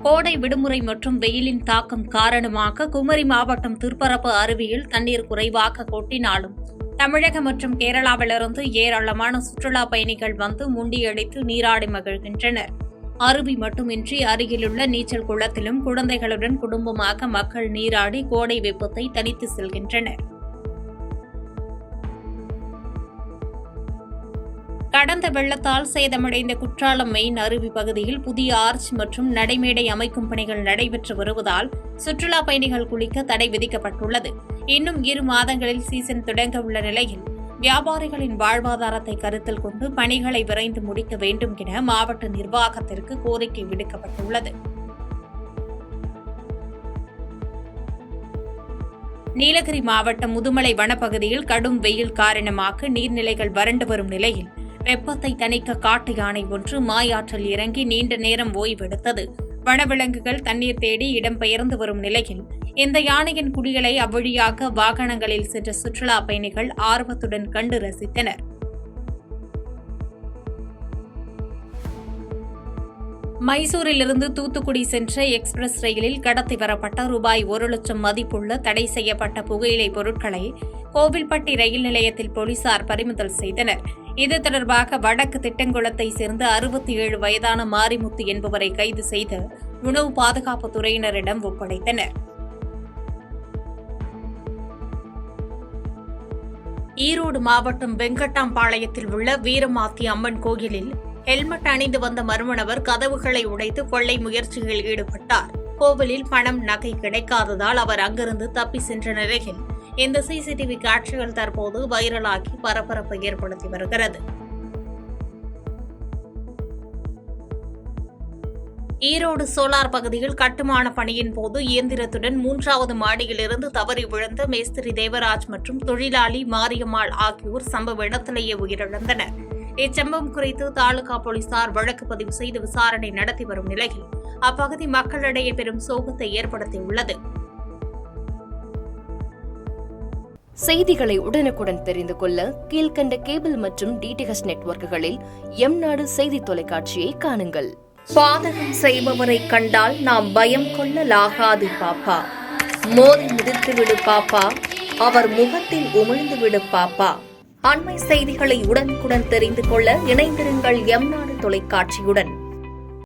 கோடை விடுமுறை மற்றும் வெயிலின் தாக்கம் காரணமாக குமரி மாவட்டம் திருப்பரப்பு அருவியில் தண்ணீர் குறைவாக கொட்டினாலும் தமிழகம் மற்றும் கேரளாவிலிருந்து ஏராளமான சுற்றுலா பயணிகள் வந்து முண்டியடித்து நீராடி மகிழ்கின்றனர். அருவி மட்டுமின்றி அருகிலுள்ள நீச்சல் குளத்திலும் குழந்தைகளுடன் குடும்பமாக மக்கள் நீராடி கோடை வெப்பத்தை தணித்து செல்கின்றனர். கடந்த வெள்ளத்தால் சேதமடைந்த குற்றாலம் மெயின் அருவி பகுதியில் புதிய ஆர்ச் மற்றும் நடைமேடை அமைக்கும் பணிகள் நடைபெற்று வருவதால் சுற்றுலா பயணிகள் குளிக்க தடை விதிக்கப்பட்டுள்ளது. இன்னும் 2 மாதங்களில் சீசன் தொடங்க உள்ள நிலையில் வியாபாரிகளின் வாழ்வாதாரத்தை கருத்தில் கொண்டு பணிகளை விரைந்து முடிக்க வேண்டும் என மாவட்ட நிர்வாகத்திற்கு கோரிக்கை விடுக்கப்பட்டுள்ளது. நீலகிரி மாவட்டம் முதுமலை வனப்பகுதியில் கடும் வெயில் காரணமாக நீர்நிலைகள் வறண்டு வரும் நிலையில் வெப்பத்தை தணிக்க காட்டு யானை ஒன்று மாயாற்றில் இறங்கி நீண்ட நேரம் ஓய்வெடுத்தது. வனவிலங்குகள் தண்ணீர் தேடி இடம்பெயர்ந்து வரும் நிலையில் இந்த யானையின் குடிகளை அவ்வழியாக வாகனங்களில் சென்ற சுற்றுலா பயணிகள் ஆர்வத்துடன் கண்டு ரசித்தனர். மைசூரிலிருந்து தூத்துக்குடி சென்ற எக்ஸ்பிரஸ் ரயிலில் கடத்தி வரப்பட்ட ரூபாய் 1 லட்சம் மதிப்புள்ள தடை செய்யப்பட்ட புகையிலை பொருட்களை கோவில்பட்டி ரயில் நிலையத்தில் போலீசார் பறிமுதல் செய்தனர். இது தொடர்பாக வடக்கு திட்டங்குளத்தைச் சேர்ந்த 67 வயதான மாரிமுத்து என்பவரை கைது செய்து உணவு பாதுகாப்புத் துறையினரிடம் ஒப்படைத்தனர். ஈரோடு மாவட்டம் வெங்கட்டாம்பாளையத்தில் உள்ள வீரமாத்தி அம்மன் கோயிலில் ஹெல்மெட் அணிந்து வந்த மர்ம நபர் கதவுகளை உடைத்து கொள்ளை முயற்சியில் ஈடுபட்டார். கோவிலில் பணம் நகை கிடைக்காததால் அவர் அங்கிருந்து தப்பி சென்ற நிலையில் இந்த சிசிடிவி காட்சிகள் தற்போது வைரலாகி பரபரப்பை ஏற்படுத்தி வருகிறது. ஈரோடு சோலார் பகுதியில் கட்டுமான பணியின் போது இயந்திரத்துடன் 3வது மாடியிலிருந்து தவறி விழுந்த மேஸ்திரி தேவராஜ் மற்றும் தொழிலாளி மாரியம்மாள் ஆகியோர் சம்பவ இடத்திலேயே உயிரிழந்தனர். இச்சம்பவம் குறித்து தாலுகா போலீசார் வழக்கு பதிவு செய்து விசாரணை நடத்தி வரும் நிலையில் அப்பகுதி மக்களிடையே பெரும் சோகத்தை ஏற்படுத்தியுள்ளது. செய்திகளை உடனுக்குடன் தெரிந்து கொள்ள கீழ்கண்ட கேபிள் மற்றும் டிடிஎச் நெட்வொர்க்குகளில் எம்நாடு செய்தி தொலைக்காட்சியை காணுங்கள். பாதகம் செய்பவரை கண்டால் நாம் பயம் கொள்ளலாகாது பாப்பா. மோதி மிதித்துவிடு பாப்பா, அவர் முகத்தில் உமிழ்ந்துவிடு பாப்பா. அண்மை செய்திகளை உடனுக்குடன் தெரிந்து கொள்ள இணைந்திருங்கள் எம்நாடு தொலைக்காட்சியுடன்.